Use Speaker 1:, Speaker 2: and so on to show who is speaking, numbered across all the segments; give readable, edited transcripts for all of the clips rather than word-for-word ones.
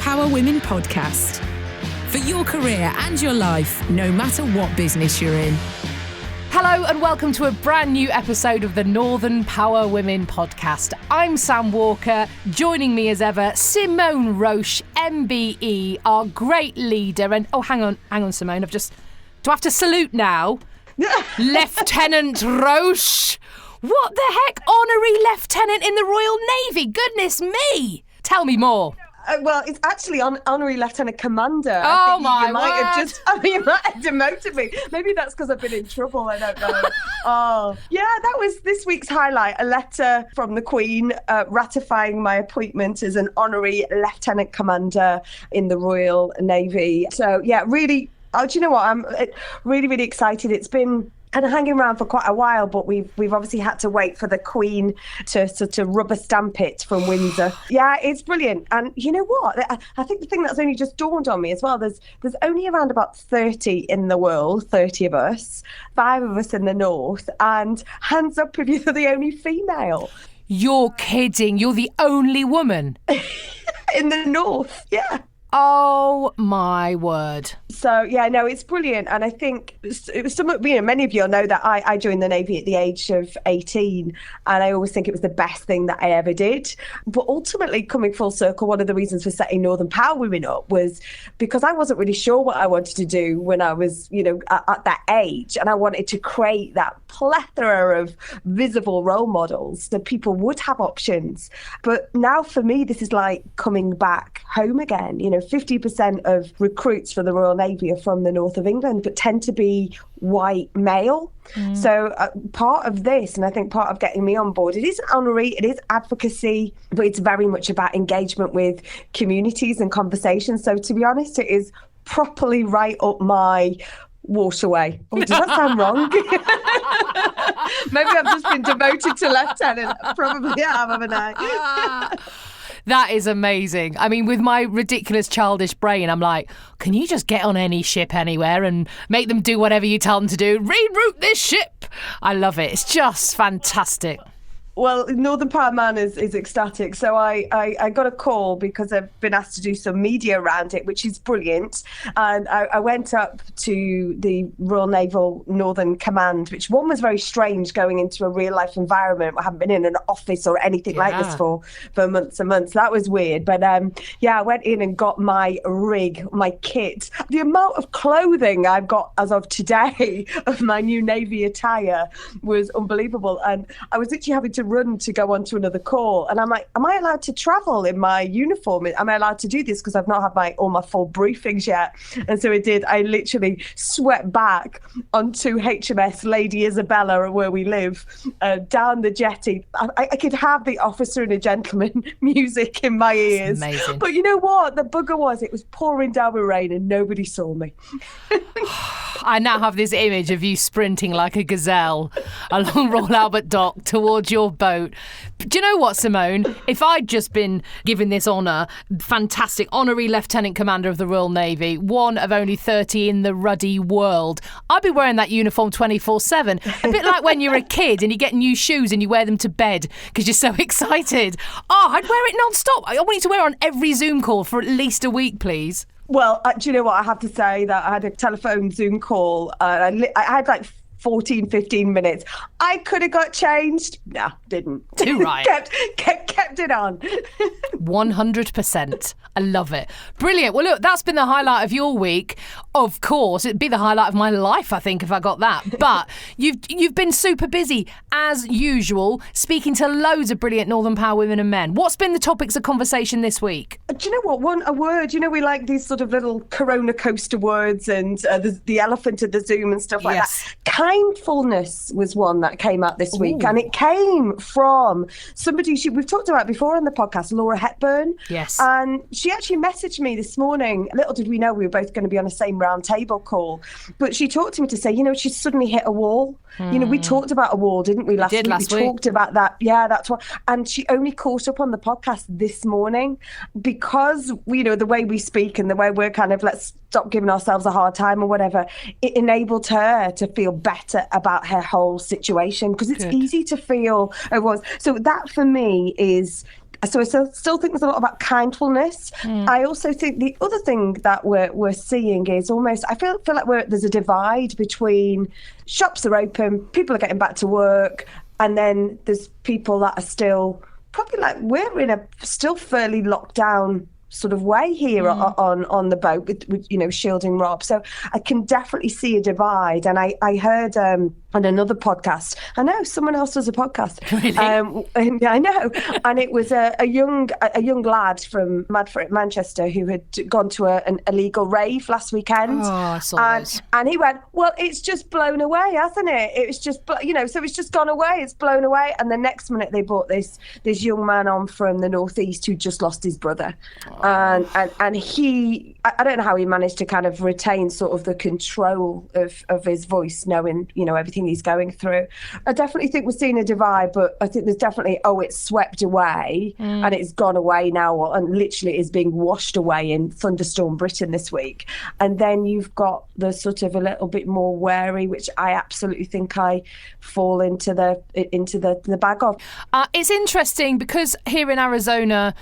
Speaker 1: Power Women podcast. For your career and your life, no matter what business you're in.
Speaker 2: Hello and welcome to a brand new episode of the Northern Power Women podcast. I'm Sam Walker. Joining me as ever, Simone Roche, MBE, our great leader. And hang on, Simone. Do I have to salute now? Lieutenant Roche. What the heck? Honorary Lieutenant in the Royal Navy. Goodness me. Tell me more.
Speaker 3: Well, it's actually Honorary Lieutenant Commander.
Speaker 2: Oh,
Speaker 3: you might have demoted me. Maybe that's because I've been in trouble. I don't know. That was this week's highlight. A letter from the Queen ratifying my appointment as an Honorary Lieutenant Commander in the Royal Navy. So, yeah, really, do you know what? I'm really, really excited. It's been kind of hanging around for quite a while, but we've obviously had to wait for the Queen to rubber stamp it from Windsor. Yeah, it's brilliant. And you know what? I think the thing that's only just dawned on me as well, there's only around about 30 in the world, 30 of us, 5 of us in the north, and hands up if you're the only female.
Speaker 2: You're kidding. You're the only woman.
Speaker 3: In the north, yeah.
Speaker 2: Oh, my word.
Speaker 3: So, yeah, no, it's brilliant. And I think many of you will know that I joined the Navy at the age of 18. And I always think it was the best thing that I ever did. But ultimately, coming full circle, one of the reasons for setting Northern Power Women up was because I wasn't really sure what I wanted to do when I was, at that age. And I wanted to create that plethora of visible role models that people would have options. But now for me, this is like coming back home again. 50% of recruits for the Royal Navy are from the north of England, but tend to be white male. So part of this, and I think part of getting me on board, it is honorary, it is advocacy, but it's very much about engagement with communities and conversations. So to be honest, it is properly right up my waterway. Oh, does that sound wrong? Maybe I've just been demoted to lieutenant. Probably have, haven't I?
Speaker 2: That is amazing. I mean, with my ridiculous childish brain, I'm like, can you just get on any ship anywhere and make them do whatever you tell them to do? Reroute this ship. I love it. It's just fantastic.
Speaker 3: Well, Northern Power Man is ecstatic. So I got a call because I've been asked to do some media around it, which is brilliant. And I went up to the Royal Naval Northern Command, which one was very strange going into a real life environment. I haven't been in an office or anything like this for months and months. That was weird. But I went in and got my rig, my kit. The amount of clothing I've got as of today of my new Navy attire was unbelievable. And I was literally having to run to go on to another call, and I'm like, am I allowed to travel in my uniform? Am I allowed to do this? Because I've not had all my full briefings yet. And so I literally swept back onto HMS Lady Isabella, where we live, down the jetty. I could have the Officer and a Gentleman music in my ears.
Speaker 2: Amazing.
Speaker 3: But you know what? The bugger was, it was pouring down with rain and nobody saw me.
Speaker 2: I now have this image of you sprinting like a gazelle along Royal Albert Dock towards your boat. Do you know what, Simone? If I'd just been given this honour, fantastic, honorary Lieutenant Commander of the Royal Navy, one of only 30 in the ruddy world, I'd be wearing that uniform 24/7. A bit like when you're a kid and you get new shoes and you wear them to bed because you're so excited. Oh, I'd wear it non-stop. I want you to wear it on every Zoom call for at least a week, please.
Speaker 3: Well, do you know what? I have to say that I had a telephone Zoom call. I had like 14, 15 minutes. I could have got changed. No, didn't.
Speaker 2: Too right.
Speaker 3: kept it on.
Speaker 2: 100%. I love it. Brilliant. Well, look, that's been the highlight of your week. Of course, it'd be the highlight of my life, I think, if I got that. But you've been super busy, as usual, speaking to loads of brilliant Northern Power women and men. What's been the topics of conversation this week?
Speaker 3: Do you know what? A word. We like these sort of little Corona coaster words and the elephant of the Zoom and stuff like that. Kindfullness was one that came out this week. And it came from somebody we've talked about before on the podcast, Laura Hepburn.
Speaker 2: Yes.
Speaker 3: And she actually messaged me this morning. Little did we know we were both going to be on the same round table call. But she talked to me to say, she's suddenly hit a wall. We talked about a wall, didn't we, last week? We talked about that. Yeah, that's what. And she only caught up on the podcast this morning because, the way we speak and the way we're kind of, let's stop giving ourselves a hard time or whatever, it enabled her to feel better about her whole situation because it's easy to feel it was. So that for me is So I still think there's a lot about kindfulness. I also think the other thing that we're seeing is almost, I feel like there's a divide between shops are open, people are getting back to work, and then there's people that are still probably like we're in a still fairly locked down sort of way here on the boat with shielding Rob. So I can definitely see a divide. And I heard on another podcast, I know someone else does a podcast.
Speaker 2: Really?
Speaker 3: I know. And it was a young lad from Manchester who had gone to an illegal rave last weekend.
Speaker 2: Oh, I saw those.
Speaker 3: And he went, well, it's just blown away, hasn't it? It was just, so it's just gone away. It's blown away. And the next minute they brought this young man on from the northeast who just lost his brother. And he, I don't know how he managed to kind of retain sort of the control of his voice, knowing, everything he's going through. I definitely think we're seeing a divide, but I think there's definitely, it's swept away and it's gone away now, and literally is being washed away in thunderstorm Britain this week. And then you've got the sort of a little bit more wary, which I absolutely think I fall into the bag of.
Speaker 2: It's interesting because here in Arizona,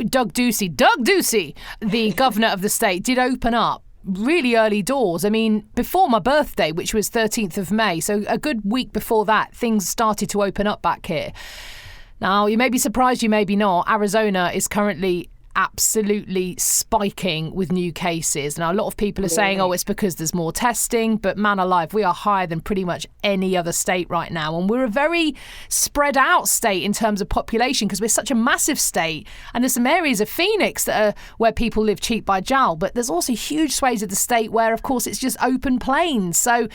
Speaker 2: Doug Ducey, the governor of the state, did open up really early doors. I mean, before my birthday, which was 13th of May, so a good week before that, things started to open up back here. Now, you may be surprised, you may be not. Arizona is currently absolutely spiking with new cases. Now, a lot of people are saying, it's because there's more testing, but man alive, we are higher than pretty much any other state right now. And we're a very spread out state in terms of population because we're such a massive state. And there's some areas of Phoenix that are where people live cheek by jowl, but there's also huge swathes of the state where, of course, it's just open plains. So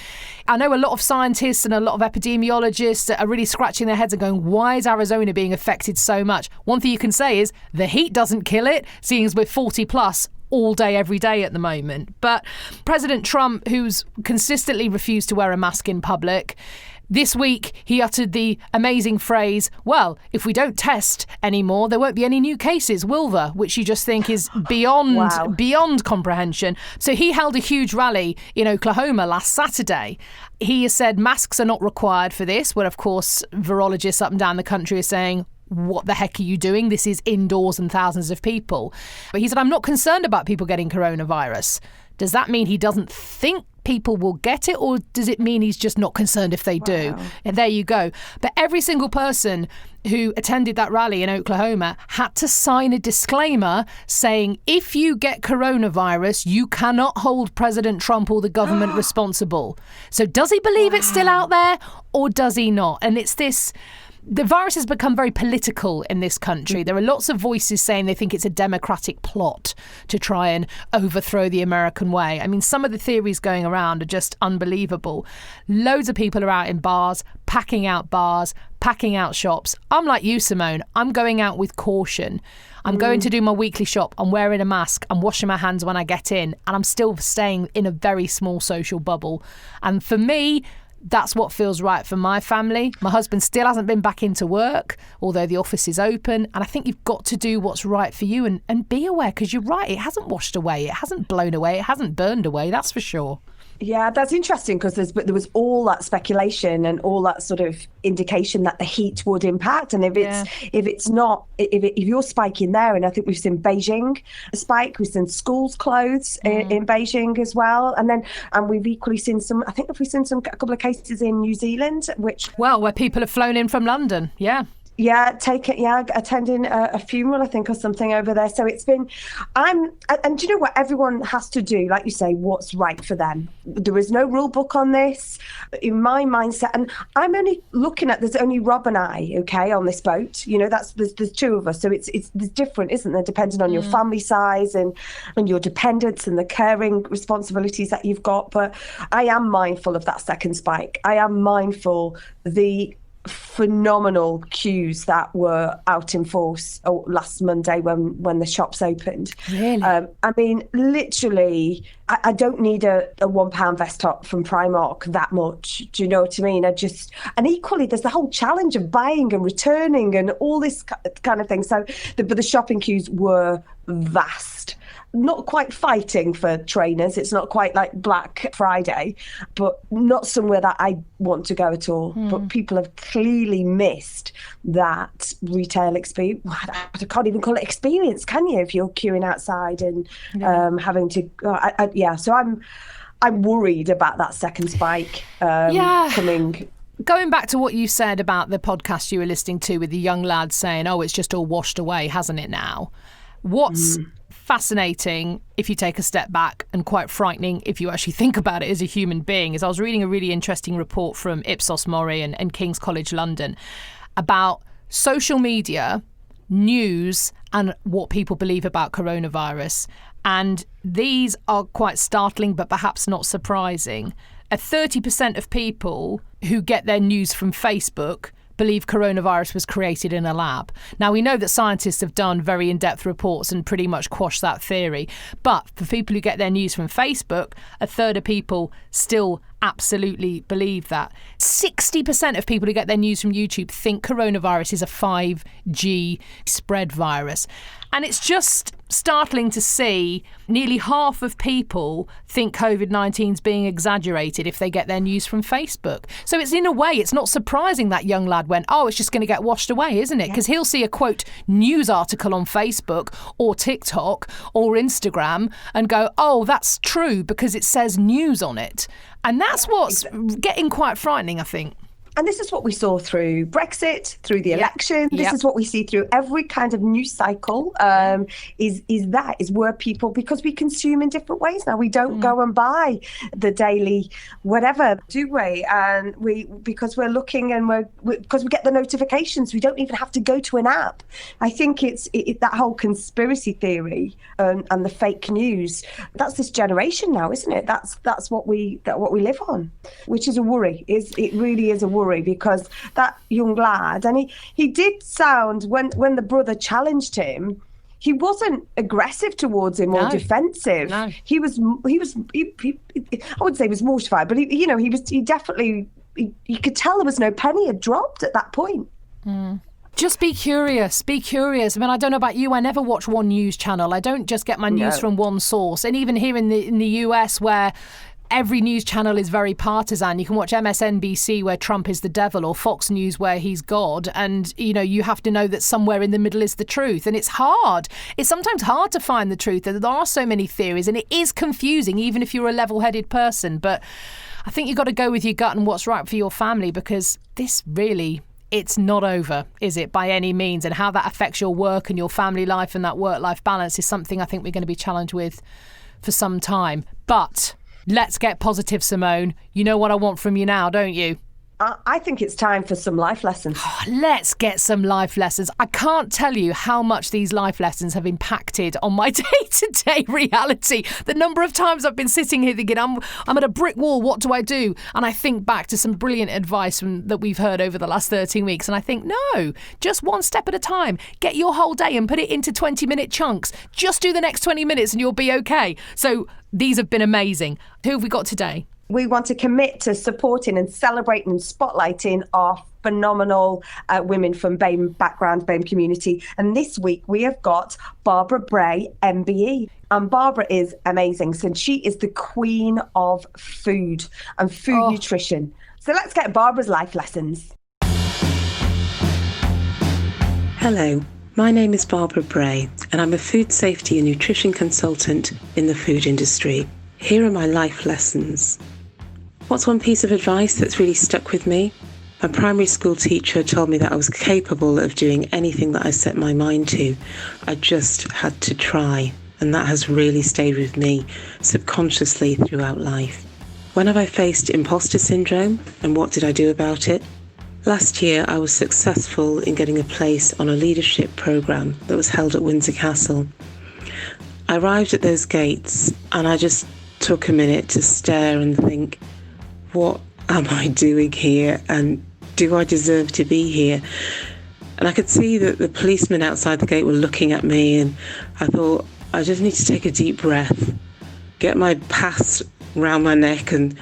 Speaker 2: I know a lot of scientists and a lot of epidemiologists are really scratching their heads and going, why is Arizona being affected so much? One thing you can say is the heat doesn't kill it, seeing as we're 40 plus all day, every day at the moment. But President Trump, who's consistently refused to wear a mask in public, this week he uttered the amazing phrase, well, if we don't test anymore, there won't be any new cases, will there? Which you just think is beyond comprehension. So he held a huge rally in Oklahoma last Saturday. He has said masks are not required for this, where, of course, virologists up and down the country are saying, what the heck are you doing? This is indoors and thousands of people. But he said, I'm not concerned about people getting coronavirus. Does that mean he doesn't think people will get it, or does it mean he's just not concerned if they do? And there you go. But every single person who attended that rally in Oklahoma had to sign a disclaimer saying, if you get coronavirus, you cannot hold President Trump or the government responsible. So does he believe it's still out there, or does he not? And it's this... The virus has become very political in this country. There are lots of voices saying they think it's a democratic plot to try and overthrow the American way. I mean, some of the theories going around are just unbelievable. Loads of people are out in bars, packing out shops. I'm like you, Simone. I'm going out with caution. I'm going to do my weekly shop. I'm wearing a mask. I'm washing my hands when I get in. And I'm still staying in a very small social bubble. And for me, that's what feels right for my family. My husband still hasn't been back into work, although the office is open. And I think you've got to do what's right for you and be aware, because you're right. It hasn't washed away. It hasn't blown away. It hasn't burned away. That's for sure.
Speaker 3: Yeah, that's interesting because there was all that speculation and all that sort of indication that the heat would impact. And if you're spiking there, and I think we've seen Beijing spike, we've seen schools closed in Beijing as well, and we've equally seen a couple of cases in New Zealand,
Speaker 2: where people have flown in from London. Yeah, attending a funeral, I think, or something over there. So it's been, and do you know what? Everyone has to do, like you say, what's right for them. There is no rule book on this. In my mindset, and I'm only looking at, there's only Rob and I, okay, on this boat. There's two of us. So it's different, isn't there? Depending on your family size and your dependents and the caring responsibilities that you've got. But I am mindful of that second spike. I am mindful the phenomenal queues that were out in force last Monday when the shops opened. Really?
Speaker 3: I mean, literally, I don't need a £1 vest top from Primark that much. Do you know what I mean? And equally, there's the whole challenge of buying and returning and all this kind of thing. So, but the shopping queues were vast. Not quite fighting for trainers. It's not quite like Black Friday, but not somewhere that I want to go at all. But people have clearly really missed that retail experience. I can't even call it experience, can you? If you're queuing outside and having to, So I'm worried about that second spike coming.
Speaker 2: Going back to what you said about the podcast you were listening to with the young lad saying, "Oh, it's just all washed away, hasn't it now?" What's fascinating, if you take a step back, and quite frightening if you actually think about it as a human being, is I was reading a really interesting report from Ipsos Mori and King's College London about social media, news, and what people believe about coronavirus. And these are quite startling, but perhaps not surprising. 30% of people who get their news from Facebook believe coronavirus was created in a lab. Now, we know that scientists have done very in-depth reports and pretty much quashed that theory. But for people who get their news from Facebook, a third of people still absolutely believe that. 60% of people who get their news from YouTube think coronavirus is a 5G spread virus. And it's just startling to see nearly half of people think COVID-19 is being exaggerated if they get their news from Facebook. So it's, in a way, it's not surprising that young lad went, "Oh, it's just going to get washed away, isn't it?" Because he'll see a, quote, news article on Facebook or TikTok or Instagram and go, "Oh, that's true because it says news on it." And that's what's getting quite frightening, I think.
Speaker 3: And this is what we saw through Brexit, through the election. This is what we see through every kind of news cycle, is where people, because we consume in different ways now. We don't go and buy the daily whatever, do we? And because we're looking and because we get the notifications, we don't even have to go to an app. I think it's that whole conspiracy theory and the fake news. That's this generation now, isn't it? That's what we live on, which is a worry. It really is a worry, because that young lad, and he did sound, when the brother challenged him, he wasn't aggressive towards him or defensive. No. He was I wouldn't say he was mortified, but he definitely, you could tell there was no penny had dropped at that point.
Speaker 2: Just be curious. Be curious. I mean, I don't know about you. I never watch one news channel. I don't just get my news from one source. And even here in the US, where every news channel is very partisan. You can watch MSNBC where Trump is the devil, or Fox News where he's God. And, you have to know that somewhere in the middle is the truth. And it's hard. It's sometimes hard to find the truth. There are so many theories, and it is confusing, even if you're a level-headed person. But I think you've got to go with your gut and what's right for your family, because this really, it's not over, is it, by any means? And how that affects your work and your family life and that work-life balance is something I think we're going to be challenged with for some time. But let's get positive, Simone. You know what I want from you now, don't you?
Speaker 3: I think it's time for some life lessons.
Speaker 2: Let's get some life lessons. I can't tell you how much these life lessons have impacted on my day-to-day reality. The number of times I've been sitting here thinking, I'm at a brick wall, what do I do? And I think back to some brilliant advice that we've heard over the last 13 weeks. And I think, no, just one step at a time. Get your whole day and put it into 20-minute chunks. Just do the next 20 minutes and you'll be okay. So these have been amazing. Who have we got today?
Speaker 3: We want to commit to supporting and celebrating and spotlighting our phenomenal women from BAME background, BAME community. And this week we have got Barbara Bray, MBE. And Barbara is amazing. So she is the queen of food and food nutrition. So let's get Barbara's life lessons.
Speaker 4: Hello, my name is Barbara Bray, and I'm a food safety and nutrition consultant in the food industry. Here are my life lessons. What's one piece of advice that's really stuck with me? My primary school teacher told me that I was capable of doing anything that I set my mind to. I just had to try, and that has really stayed with me subconsciously throughout life. When have I faced imposter syndrome, and what did I do about it? Last year, I was successful in getting a place on a leadership programme that was held at Windsor Castle. I arrived at those gates, and I just took a minute to stare and think, what am I doing here, and do I deserve to be here? And I could see that the policemen outside the gate were looking at me, and I thought, I just need to take a deep breath, get my pass round my neck and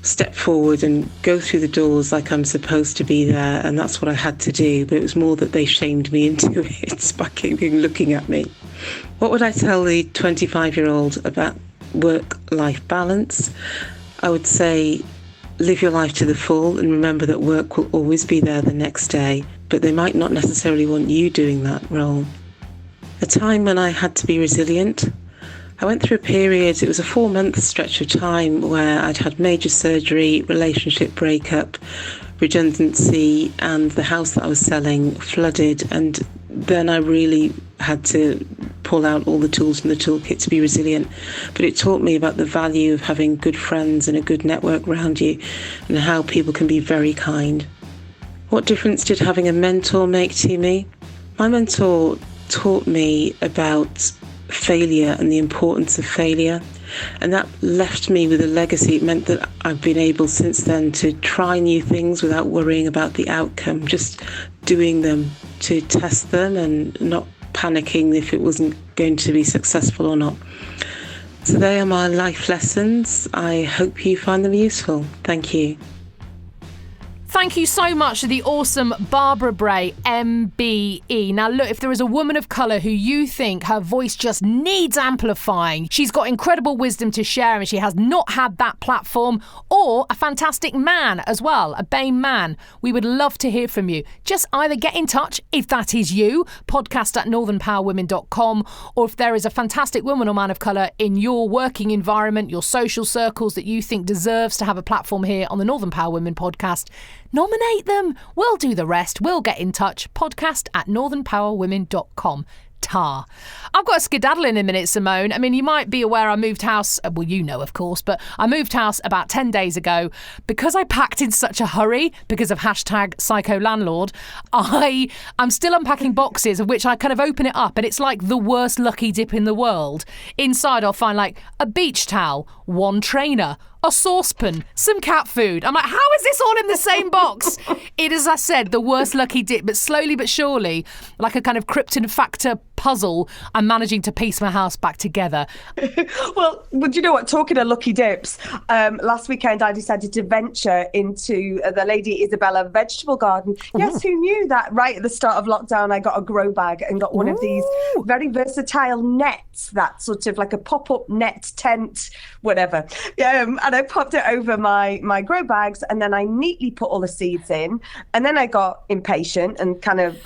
Speaker 4: step forward and go through the doors like I'm supposed to be there. And that's what I had to do, but it was more that they shamed me into it by keeping looking at me. What would I tell the 25-year-old about work-life balance? I would say, live your life to the full and remember that work will always be there the next day, but they might not necessarily want you doing that role. A time when I had to be resilient. I went through a period, it was a 4-month stretch of time where I'd had major surgery, relationship breakup, redundancy, and the house that I was selling flooded, and then I really had to pull out all the tools from the toolkit to be resilient. But it taught me about the value of having good friends and a good network around you, and how people can be very kind. What difference did having a mentor make to me? My mentor taught me about failure and the importance of failure, and that left me with a legacy. It meant that I've been able since then to try new things without worrying about the outcome, just doing them to test them and not panicking if it wasn't going to be successful or not. So they are my life lessons. I hope you find them useful. Thank you.
Speaker 2: Thank you so much to the awesome Barbara Bray, MBE. Now, look, if there is a woman of colour who you think her voice just needs amplifying, she's got incredible wisdom to share and she has not had that platform, or a fantastic man as well, a BAME man, we would love to hear from you. Just either get in touch, if that is you, podcast@northernpowerwomen.com, or if there is a fantastic woman or man of colour in your working environment, your social circles that you think deserves to have a platform here on the Northern Power Women podcast, nominate them. We'll do the rest. We'll get in touch. podcast@northernpowerwomen.com. Tar. I've got a skedaddle in a minute, Simone. I mean, you might be aware I moved house. Well, you know, of course, but I moved house about 10 days ago. Because I packed in such a hurry because of #psycholandlord, I'm still unpacking boxes of which I kind of open it up and it's like the worst lucky dip in the world. Inside I'll find like a beach towel, one trainer, a saucepan, some cat food. I'm like, how is this all in the same box? It is, as I said, the worst lucky dip, but slowly but surely, like a kind of Krypton factor puzzle, I'm managing to piece my house back together.
Speaker 3: Well, do you know what? Talking of lucky dips, last weekend I decided to venture into the Lady Isabella vegetable garden. Yes, who knew that right at the start of lockdown I got a grow bag and got one of these very versatile nets, that sort of like a pop-up net tent, whatever. And I popped it over my grow bags and then I neatly put all the seeds in. And then I got impatient and kind of,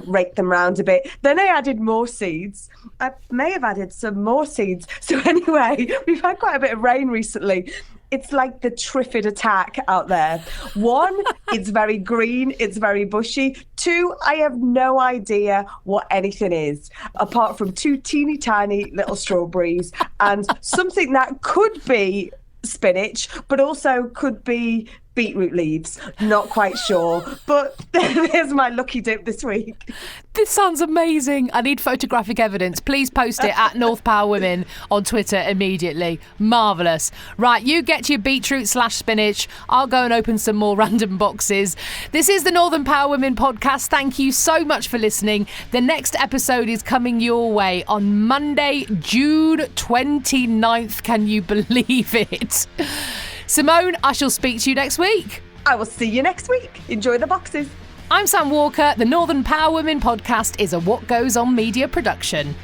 Speaker 3: raked them around a bit. Then I added more seeds. I may have added some more seeds. So anyway, we've had quite a bit of rain recently. It's like the Triffid attack out there. 1, it's very green, it's very bushy. 2, I have no idea what anything is, apart from 2 teeny tiny little strawberries and something that could be spinach, but also could be beetroot leaves. Not quite sure. But there's my lucky dip this week.
Speaker 2: This sounds amazing. I need photographic evidence. Please post it at North Power Women on Twitter immediately. Marvellous. Right, you get your beetroot/spinach. I'll go and open some more random boxes. This is the Northern Power Women podcast. Thank you so much for listening. The next episode is coming your way on Monday, June 29th. Can you believe it? Simone, I shall speak to you next week.
Speaker 3: I will see you next week. Enjoy the boxes.
Speaker 2: I'm Sam Walker. The Northern Power Women podcast is a What Goes On media production.